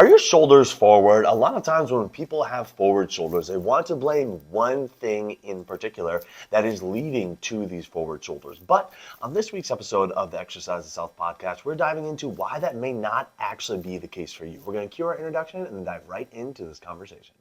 Are your shoulders forward? A lot of times when people have forward shoulders, they want to blame one thing in particular that is leading to these forward shoulders. But on this week's episode of the Exercise Itself podcast, we're diving into why that may not actually be the case for you. We're going to cue our introduction and then dive right into this conversation.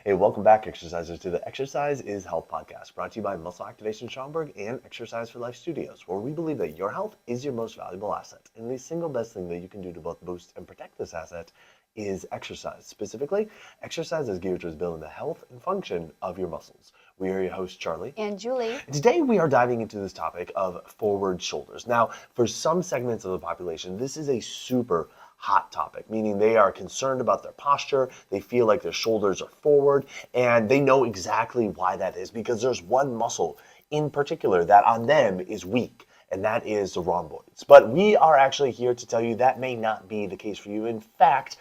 Hey, welcome back, exercisers, to the Exercise is Health podcast, brought to you by Muscle Activation Schaumburg and Exercise for Life Studios, where we believe that your health is your most valuable asset, and the single best thing that you can do to both boost and protect this asset is exercise. Specifically, exercise is geared towards building the health and function of your muscles. We are your hosts, Charlie and Julie. And today we are diving into this topic of forward shoulders. Now, for some segments of the population, this is a super hot topic, meaning they are concerned about their posture, they feel like their shoulders are forward, and they know exactly why that is because there's one muscle in particular that on them is weak, and that is the rhomboids. But we are actually here to tell you that may not be the case for you. In fact,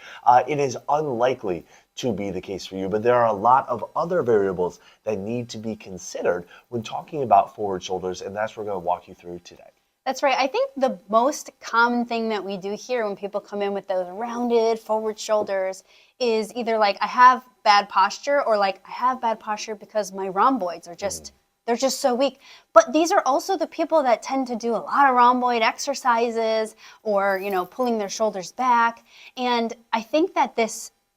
it is unlikely to be the case for you, but there are a lot of other variables that need to be considered when talking about forward shoulders, and that's what we're going to walk you through today. That's right. I think the most common thing that we do here when people come in with those rounded forward shoulders is either like, I have bad posture, or like, I have bad posture because my rhomboids are just, they're just so weak. But these are also the people that tend to do a lot of rhomboid exercises or, pulling their shoulders back. And I think that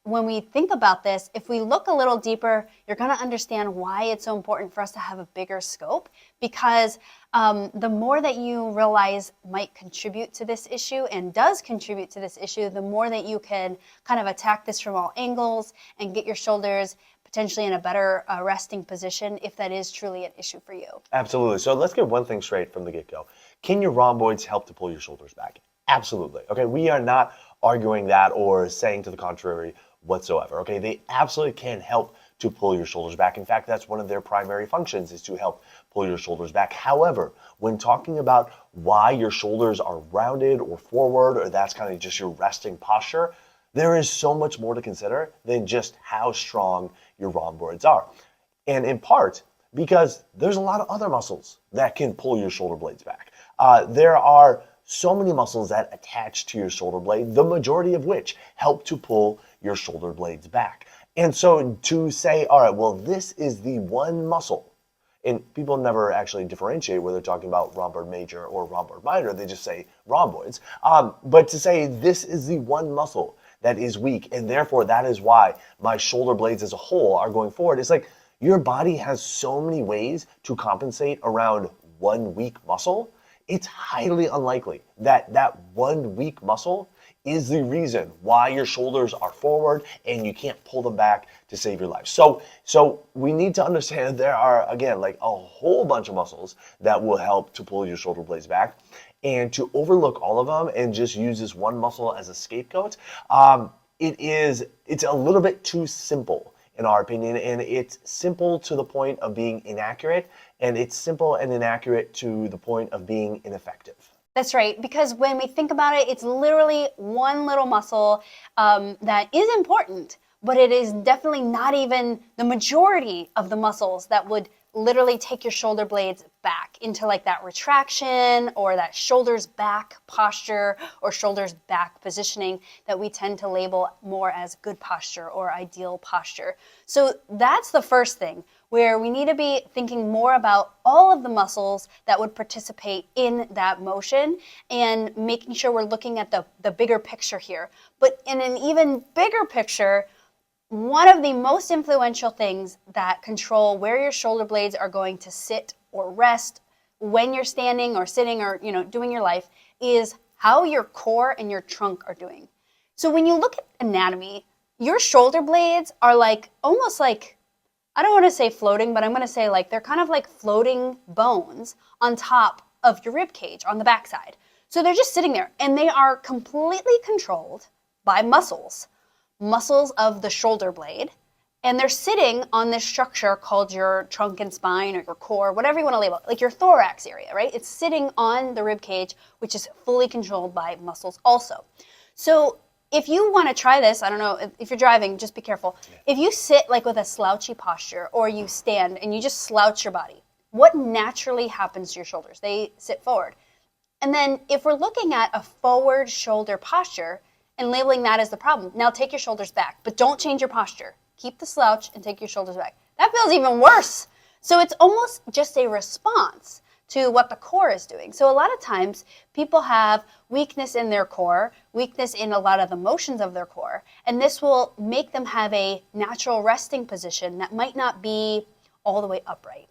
when we think about this, if we look a little deeper, you're going to understand why it's so important for us to have a bigger scope, because the more that you realize might contribute to this issue and does contribute to this issue, the more that you can kind of attack this from all angles and get your shoulders potentially in a better resting position if that is truly an issue for you. Absolutely. So let's get one thing straight from the get-go. Can your rhomboids help to pull your shoulders back? Absolutely. Okay, we are not arguing that or saying to the contrary whatsoever. Okay, they absolutely can help to pull your shoulders back. In fact, that's one of their primary functions, is to help pull your shoulders back. However, when talking about why your shoulders are rounded or forward, or that's kind of just your resting posture, there is so much more to consider than just how strong your rhomboids are. And in part, because there's a lot of other muscles that can pull your shoulder blades back. There are so many muscles that attach to your shoulder blade, the majority of which help to pull your shoulder blades back. And so to say, all right, well, this is the one muscle, and people never actually differentiate whether they're talking about rhomboid major or rhomboid minor, they just say rhomboids. But to say this is the one muscle that is weak, and therefore that is why my shoulder blades as a whole are going forward, it's like your body has so many ways to compensate around one weak muscle. It's highly unlikely that that one weak muscle is the reason why your shoulders are forward and you can't pull them back to save your life. So we need to understand there are, again, like a whole bunch of muscles that will help to pull your shoulder blades back. And to overlook all of them and just use this one muscle as a scapegoat, it's a little bit too simple in our opinion, and it's simple to the point of being inaccurate, and it's simple and inaccurate to the point of being ineffective. That's right, because when we think about it, it's literally one little muscle that is important, but it is definitely not even the majority of the muscles that would literally take your shoulder blades back into like that retraction or that shoulders back posture or shoulders back positioning that we tend to label more as good posture or ideal posture. So that's the first thing, where we need to be thinking more about all of the muscles that would participate in that motion and making sure we're looking at the bigger picture here. But in an even bigger picture, one of the most influential things that control where your shoulder blades are going to sit or rest when you're standing or sitting or doing your life is how your core and your trunk are doing. So when you look at anatomy, your shoulder blades are like almost like, I don't want to say floating, but I'm going to say like they're kind of like floating bones on top of your rib cage on the backside. So they're just sitting there and they are completely controlled by muscles of the shoulder blade, and they're sitting on this structure called your trunk and spine or your core, whatever you want to label it, like your thorax area, right? It's sitting on the rib cage, which is fully controlled by muscles also. So if you want to try this, I don't know, if you're driving, just be careful. If you sit like with a slouchy posture or you stand and you just slouch your body, what naturally happens to your shoulders? They sit forward. And then if we're looking at a forward shoulder posture and labeling that as the problem, now take your shoulders back, but don't change your posture. Keep the slouch and take your shoulders back. That feels even worse. So it's almost just a response to what the core is doing. So a lot of times people have weakness in their core, weakness in a lot of the motions of their core, and this will make them have a natural resting position that might not be all the way upright.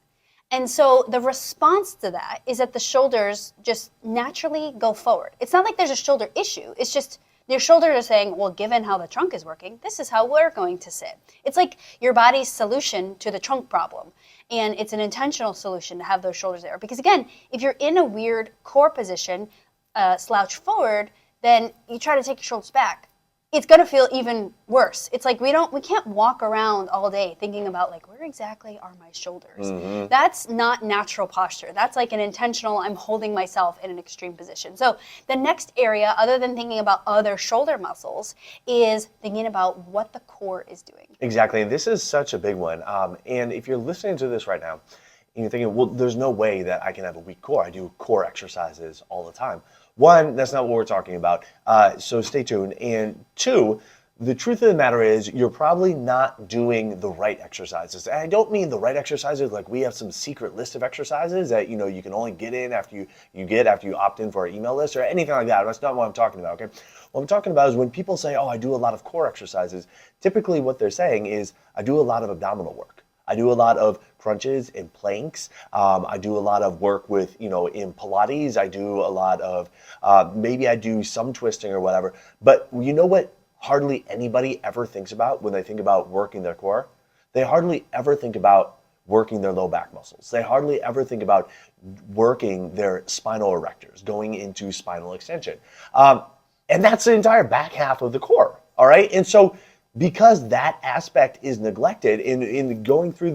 And so the response to that is that the shoulders just naturally go forward. It's not like there's a shoulder issue. It's just your shoulders are saying, well, given how the trunk is working, this is how we're going to sit. It's like your body's solution to the trunk problem. And it's an intentional solution to have those shoulders there. Because again, if you're in a weird core position, slouch forward, then you try to take your shoulders back. It's going to feel even worse. It's like we can't walk around all day thinking about like, where exactly are my shoulders? Mm-hmm. That's not natural posture. That's like an intentional, I'm holding myself in an extreme position. So the next area, other than thinking about other shoulder muscles, is thinking about what the core is doing. Exactly, and this is such a big one. And if you're listening to this right now, and you're thinking, well, there's no way that I can have a weak core. I do core exercises all the time. One, that's not what we're talking about, so stay tuned. And two, the truth of the matter is you're probably not doing the right exercises. And I don't mean the right exercises like we have some secret list of exercises that you can only get in after you opt in for our email list or anything like that. That's not what I'm talking about, okay? What I'm talking about is when people say, oh, I do a lot of core exercises, typically what they're saying is I do a lot of abdominal work. I do a lot of crunches and planks. I do a lot of work with, in Pilates. I do a lot of, maybe I do some twisting or whatever. But you know what hardly anybody ever thinks about when they think about working their core? They hardly ever think about working their low back muscles. They hardly ever think about working their spinal erectors, going into spinal extension. And that's the entire back half of the core, all right? And so because that aspect is neglected in going through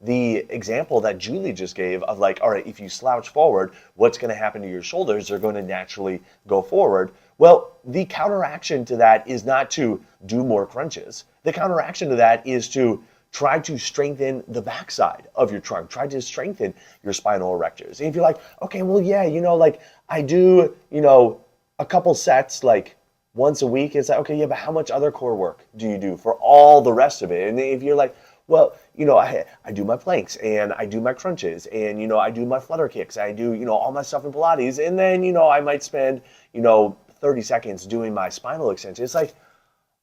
the example that Julie just gave of like, all right, if you slouch forward, what's going to happen to your shoulders? They're going to naturally go forward. Well, the counteraction to that is not to do more crunches. The counteraction to that is to try to strengthen the backside of your trunk. Try to strengthen your spinal erectors. And if you're like, okay, well, yeah, like I do, a couple sets, like once a week, it's like, okay, yeah, but how much other core work do you do for all the rest of it? And if you're like, well, I do my planks and I do my crunches and, I do my flutter kicks. I do, all my stuff in Pilates. And then, I might spend, 30 seconds doing my spinal extension. It's like,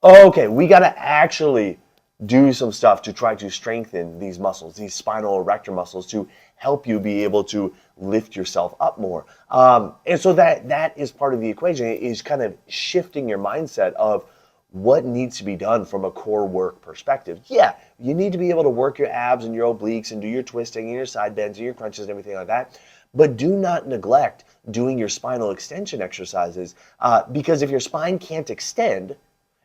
oh, okay, we got to actually do some stuff to try to strengthen these muscles, these spinal erector muscles, to help you be able to lift yourself up more. And so that is part of the equation, is kind of shifting your mindset of what needs to be done from a core work perspective. Yeah, you need to be able to work your abs and your obliques and do your twisting and your side bends and your crunches and everything like that. But do not neglect doing your spinal extension exercises, because if your spine can't extend,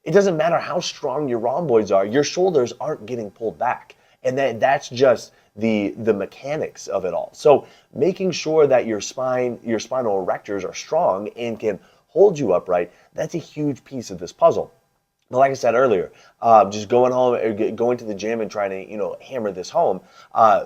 it doesn't matter how strong your rhomboids are, your shoulders aren't getting pulled back. And that's just the mechanics of it all. So making sure that your spinal erectors are strong and can hold you upright, that's a huge piece of this puzzle. But like I said earlier, just going home, going to the gym and trying to, hammer this home,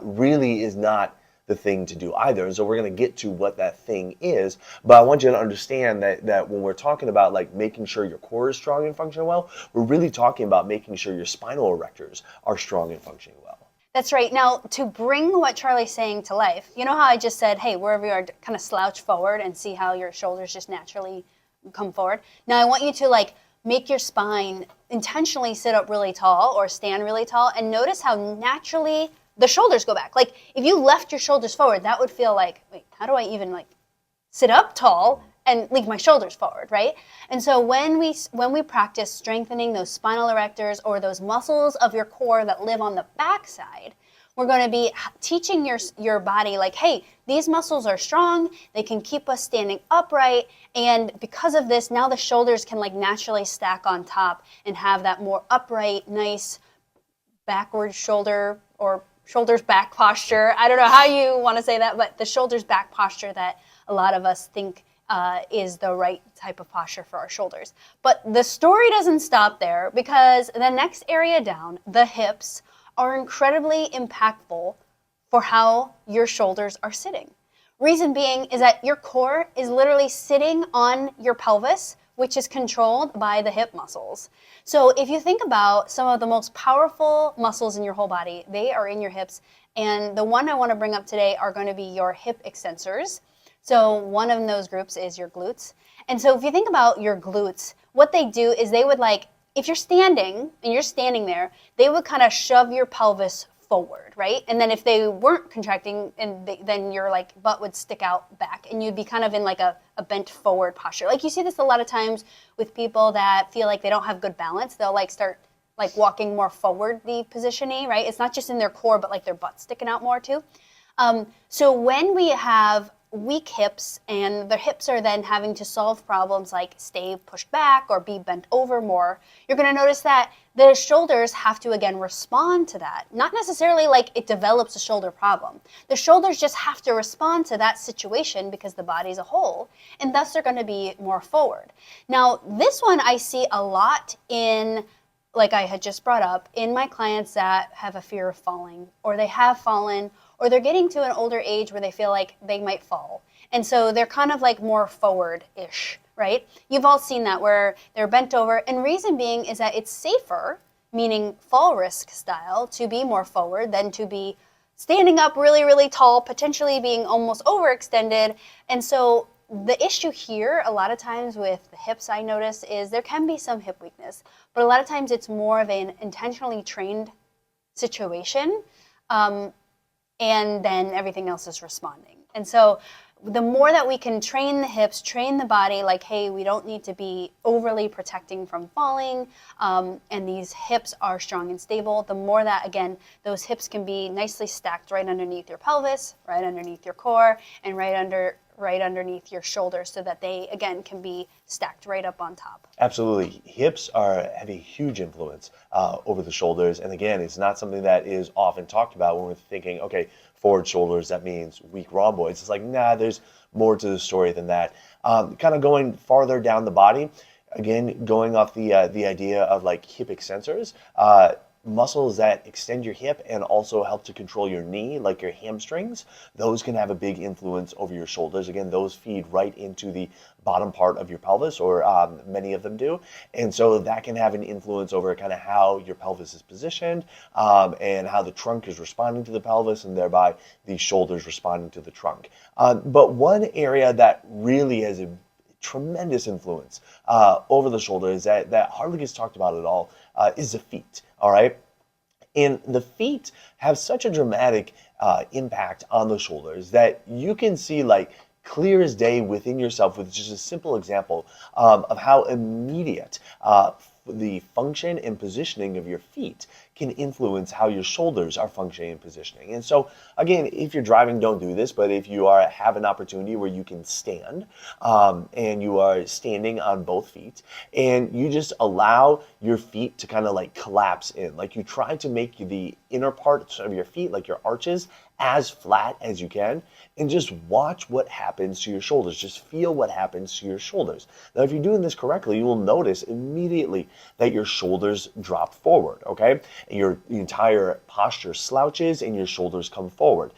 really is not the thing to do either. And so we're going to get to what that thing is. But I want you to understand that when we're talking about like making sure your core is strong and functioning well, we're really talking about making sure your spinal erectors are strong and functioning well. That's right. Now, to bring what Charlie's saying to life, you know how I just said, hey, wherever you are, kind of slouch forward and see how your shoulders just naturally come forward. Now, I want you to like make your spine intentionally sit up really tall or stand really tall, and notice how naturally the shoulders go back. Like if you left your shoulders forward, that would feel like, wait, how do I even like sit up tall and leave my shoulders forward, right? And so when we practice strengthening those spinal erectors or those muscles of your core that live on the backside, we're going to be teaching your body like, hey, these muscles are strong, they can keep us standing upright, and because of this, now the shoulders can like naturally stack on top and have that more upright, nice backward shoulder or shoulders back posture. I don't know how you want to say that, but the shoulders back posture that a lot of us think is the right type of posture for our shoulders. But the story doesn't stop there, because the next area down, the hips, are incredibly impactful for how your shoulders are sitting. Reason being is that your core is literally sitting on your pelvis, which is controlled by the hip muscles. So if you think about some of the most powerful muscles in your whole body, they are in your hips. And the one I want to bring up today are going to be your hip extensors. So one of those groups is your glutes. And so if you think about your glutes, what they do is they would if you're standing and you're standing there, they would kind of shove your pelvis forward, right? And then if they weren't contracting, then your butt would stick out back, and you'd be kind of in a bent forward posture. Like you see this a lot of times with people that feel like they don't have good balance. They'll start walking more forward, the positioning, right? It's not just in their core, but their butt sticking out more too. So when we have weak hips and their hips are then having to solve problems like stay pushed back or be bent over more, you're going to notice that the shoulders have to again respond to that. Not necessarily it develops a shoulder problem. The shoulders just have to respond to that situation because the body's a whole, and thus they're going to be more forward. Now, this one I see a lot in, like I had just brought up, in my clients that have a fear of falling, or they have fallen, or they're getting to an older age where they feel like they might fall. And so they're kind of more forward-ish, right? You've all seen that where they're bent over. And reason being is that it's safer, meaning fall risk style, to be more forward than to be standing up really, really tall, potentially being almost overextended. And so the issue here, a lot of times with the hips, I notice, is there can be some hip weakness, but a lot of times it's more of an intentionally trained situation. And then everything else is responding. And so the more that we can train the hips, train the body, hey, we don't need to be overly protecting from falling, and these hips are strong and stable, the more that, again, those hips can be nicely stacked right underneath your pelvis, right underneath your core, and right underneath your shoulders, so that they, again, can be stacked right up on top. Absolutely. Hips have a huge influence over the shoulders. And again, it's not something that is often talked about when we're thinking, okay, forward shoulders, that means weak rhomboids. It's nah, there's more to the story than that. Kind of going farther down the body, again, going off the idea of hip extensors, muscles that extend your hip and also help to control your knee, like your hamstrings, those can have a big influence over your shoulders. Again, those feed right into the bottom part of your pelvis, or many of them do. And so that can have an influence over kind of how your pelvis is positioned, and how the trunk is responding to the pelvis, and thereby the shoulders responding to the trunk. But one area that really has a tremendous influence over the shoulders that hardly gets talked about at all is the feet. All right. And the feet have such a dramatic impact on the shoulders that you can see clear as day within yourself with just a simple example of how immediate the function and positioning of your feet can influence how your shoulders are functioning and positioning. And so, again, if you're driving, don't do this, but if you have an opportunity where you can stand, and you are standing on both feet, and you just allow your feet to kind of collapse in, you try to make the inner parts of your feet, your arches, as flat as you can, and just watch what happens to your shoulders. Just feel what happens to your shoulders. Now, if you're doing this correctly, you will notice immediately that your shoulders drop forward, okay? And your entire posture slouches and your shoulders come forward.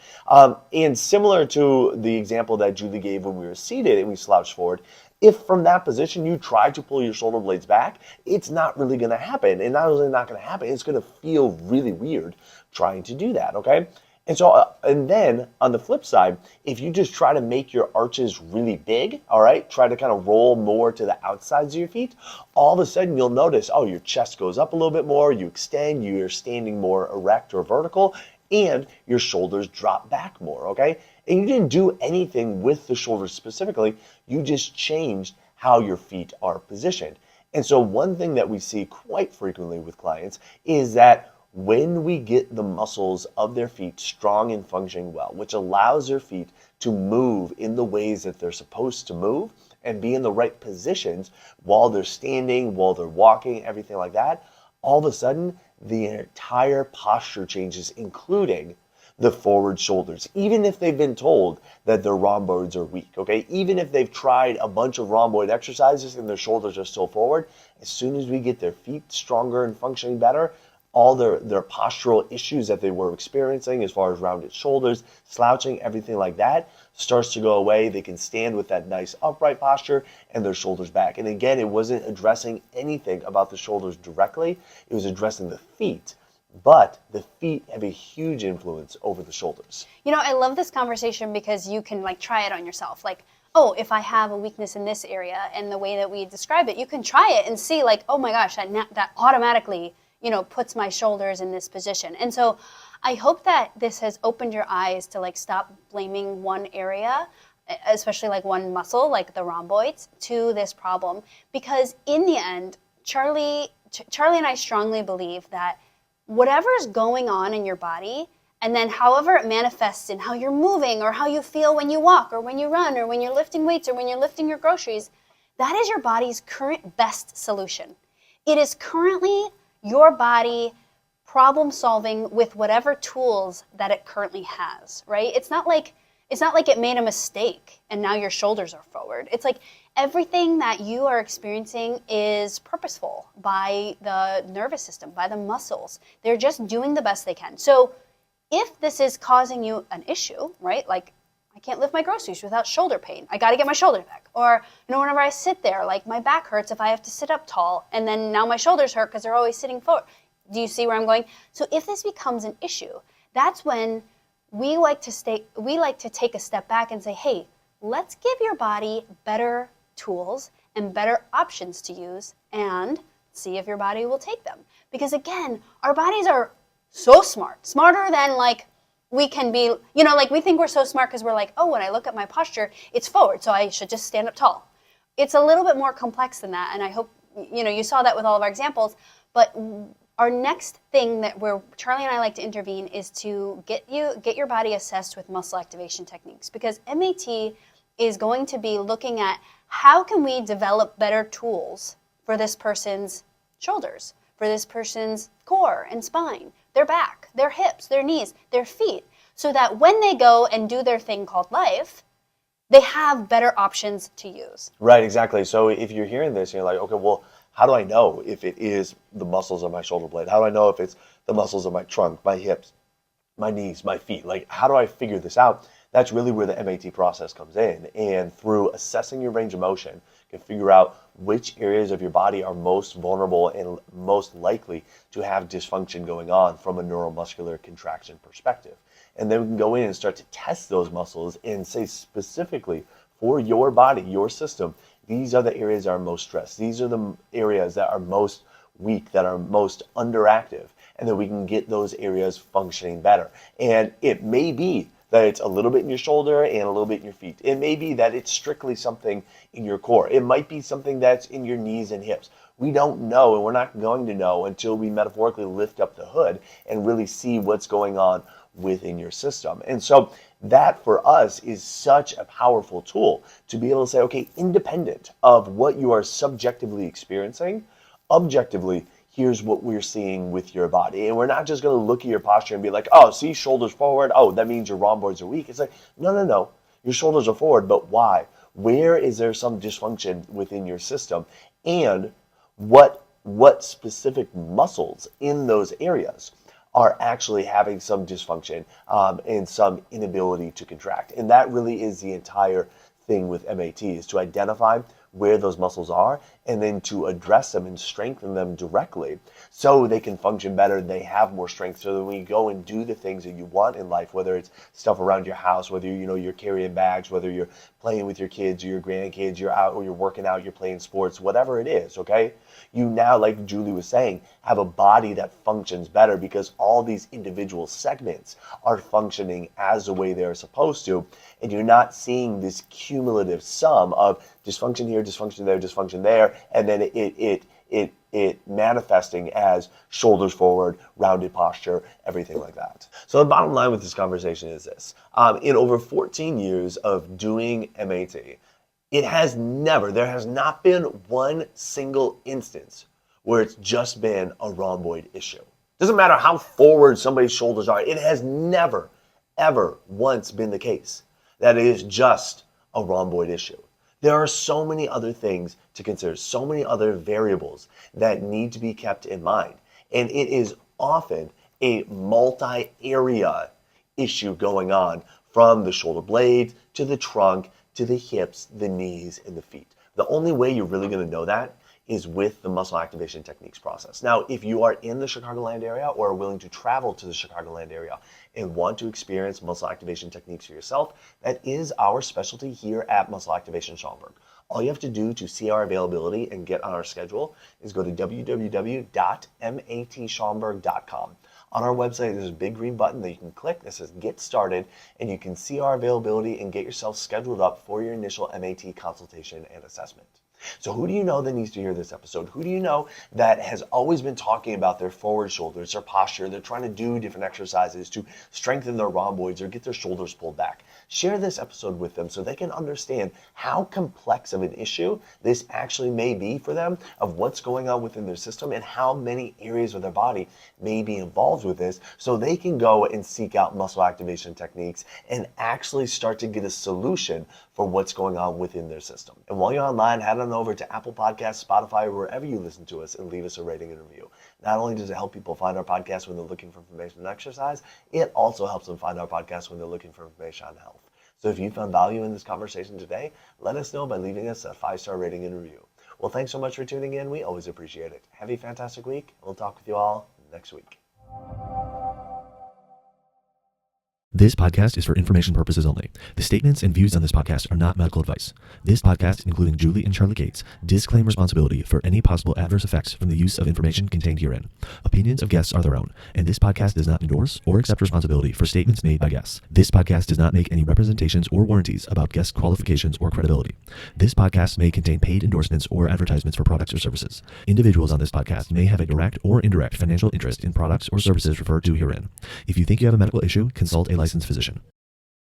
And similar to the example that Julie gave when we were seated and we slouched forward, if from that position you try to pull your shoulder blades back, it's not really going to happen. And not only not going to happen, it's going to feel really weird trying to do that, okay? And so, and then on the flip side, if you just try to make your arches really big, all right, try to kind of roll more to the outsides of your feet, all of a sudden you'll notice, oh, your chest goes up a little bit more, you extend, you're standing more erect or vertical, and your shoulders drop back more, okay? And you didn't do anything with the shoulders specifically, you just changed how your feet are positioned. And so one thing that we see quite frequently with clients is that when we get the muscles of their feet strong and functioning well, which allows their feet to move in the ways that they're supposed to move and be in the right positions while they're standing, while they're walking, everything like that, all of a sudden the entire posture changes, including the forward shoulders, even if they've been told that their rhomboids are weak, okay? Even if they've tried a bunch of rhomboid exercises and their shoulders are still forward, as soon as we get their feet stronger and functioning better, all their postural issues that they were experiencing as far as rounded shoulders, slouching, everything like that starts to go away. They can stand with that nice upright posture and their shoulders back. And again, it wasn't addressing anything about the shoulders directly. It was addressing the feet. But the feet have a huge influence over the shoulders. You know, I love this conversation because you can like try it on yourself. Like, oh, if I have a weakness in this area, and the way that we describe it, you can try it and see like, oh my gosh, that automatically, you know, puts my shoulders in this position. And so I hope that this has opened your eyes to like stop blaming one area, especially like one muscle, like the rhomboids, to this problem. Because in the end, Charlie and I strongly believe that whatever's going on in your body, and then however it manifests in how you're moving or how you feel when you walk or when you run or when you're lifting weights or when you're lifting your groceries, that is your body's current best solution. It is currently your body problem solving with whatever tools that it currently has, right? It's not like it made a mistake and now your shoulders are forward. It's like everything that you are experiencing is purposeful by the nervous system, by the muscles. They're just doing the best they can. So if this is causing you an issue, right? Like I can't lift my groceries without shoulder pain. I got to get my shoulders back. Or, you know, whenever I sit there, like my back hurts if I have to sit up tall, and then now my shoulders hurt because they're always sitting forward. Do you see where I'm going? So if this becomes an issue, that's when we like to take a step back and say, hey, let's give your body better tools and better options to use and see if your body will take them. Because again, our bodies are so smart, smarter than like we can be, you know, like we think we're so smart because we're like, oh, when I look at my posture, it's forward, so I should just stand up tall. It's a little bit more complex than that, and I hope, you know, you saw that with all of our examples, but our next thing that Charlie and I like to intervene is to get your body assessed with muscle activation techniques, because MAT is going to be looking at how can we develop better tools for this person's shoulders, for this person's core and spine, their back, their hips, their knees, their feet, so that when they go and do their thing called life, they have better options to use. Right, exactly. So if you're hearing this, you're like, okay, well, how do I know if it is the muscles of my shoulder blade? How do I know if it's the muscles of my trunk, my hips, my knees, my feet? Like, how do I figure this out? That's really where the MAT process comes in. And through assessing your range of motion, you can figure out which areas of your body are most vulnerable and most likely to have dysfunction going on from a neuromuscular contraction perspective. And then we can go in and start to test those muscles and say specifically for your body, your system, these are the areas that are most stressed. These are the areas that are most weak, that are most underactive, and then we can get those areas functioning better. And it may be that it's a little bit in your shoulder and a little bit in your feet. It may be that it's strictly something in your core. It might be something that's in your knees and hips. We don't know, and we're not going to know until we metaphorically lift up the hood and really see what's going on within your system. And so that for us is such a powerful tool to be able to say, okay, independent of what you are subjectively experiencing, objectively, here's what we're seeing with your body. And we're not just going to look at your posture and be like, oh, see, shoulders forward. Oh, that means your rhomboids are weak. It's like, no. Your shoulders are forward, but why? Where is there some dysfunction within your system? And what specific muscles in those areas are actually having some dysfunction and some inability to contract? And that really is the entire thing with MAT, is to identify where those muscles are and then to address them and strengthen them directly so they can function better, they have more strength, so that when you go and do the things that you want in life, whether it's stuff around your house, whether you're carrying bags, whether you're playing with your kids or your grandkids, you're out or you're working out, you're playing sports, whatever it is, okay? You now, like Julie was saying, have a body that functions better because all these individual segments are functioning as the way they're supposed to, and you're not seeing this cumulative sum of dysfunction here, dysfunction there, and then it manifesting as shoulders forward, rounded posture, everything like that. So the bottom line with this conversation is this. In over 14 years of doing MAT, there has not been one single instance where it's just been a rhomboid issue. Doesn't matter how forward somebody's shoulders are, it has never, ever once been the case that it is just a rhomboid issue. There are so many other things to consider, so many other variables that need to be kept in mind. And it is often a multi-area issue going on from the shoulder blades to the trunk to the hips, the knees, and the feet. The only way you're really going to know that is with the muscle activation techniques process. Now, if you are in the Chicagoland area or are willing to travel to the Chicagoland area and want to experience muscle activation techniques for yourself, that is our specialty here at Muscle Activation Schaumburg. All you have to do to see our availability and get on our schedule is go to www.matschaumburg.com. On our website, there's a big green button that you can click that says Get Started, and you can see our availability and get yourself scheduled up for your initial MAT consultation and assessment. So who do you know that needs to hear this episode? Who do you know that has always been talking about their forward shoulders, their posture, they're trying to do different exercises to strengthen their rhomboids or get their shoulders pulled back? Share this episode with them so they can understand how complex of an issue this actually may be for them, of what's going on within their system and how many areas of their body may be involved with this, so they can go and seek out muscle activation techniques and actually start to get a solution for what's going on within their system. And while you're online, head on over to Apple Podcasts, Spotify, or wherever you listen to us and leave us a rating and review. Not only does it help people find our podcast when they're looking for information on exercise, it also helps them find our podcast when they're looking for information on health. So if you found value in this conversation today, let us know by leaving us a 5-star rating and review. Well, thanks so much for tuning in. We always appreciate it. Have a fantastic week. We'll talk with you all next week. This podcast is for information purposes only. The statements and views on this podcast are not medical advice. This podcast, including Julie and Charlie Gates, disclaim responsibility for any possible adverse effects from the use of information contained herein. Opinions of guests are their own, and this podcast does not endorse or accept responsibility for statements made by guests. This podcast does not make any representations or warranties about guest qualifications or credibility. This podcast may contain paid endorsements or advertisements for products or services. Individuals on this podcast may have a direct or indirect financial interest in products or services referred to herein. If you think you have a medical issue, consult a licensed physician.